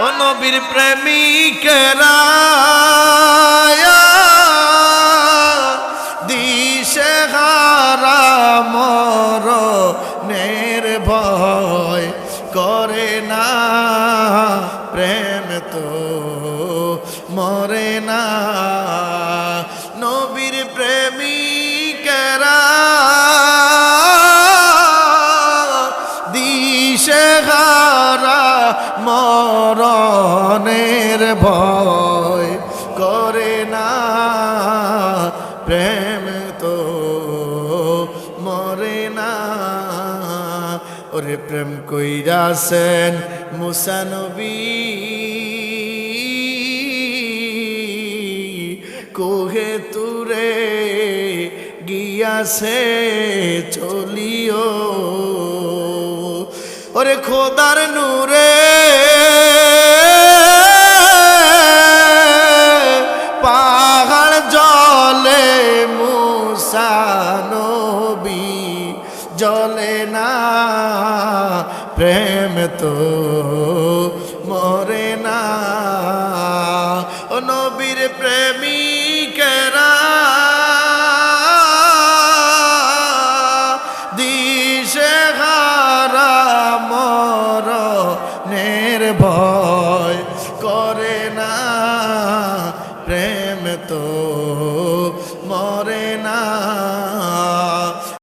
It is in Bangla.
ও নবীর প্রেমিকেরা দিশে হারা মরণের ভয় করে না, প্রেম তো মরে না। নবীর প্রেমিকেরা দিশে হারা মরণের ভয় করে না, প্রেম তো মরে না। ওরে প্রেম কইরাছেন মুসা নবী কোহে তুরে গিয়াছে চলিও, ওরে খোদার নূরে পাহাড় জলে মুসা নবী জলে না, প্রেম তো মরে না। ও নবীর প্রেমিকেরা দিশে হারা মরণের ভয় করে না, প্রেম তো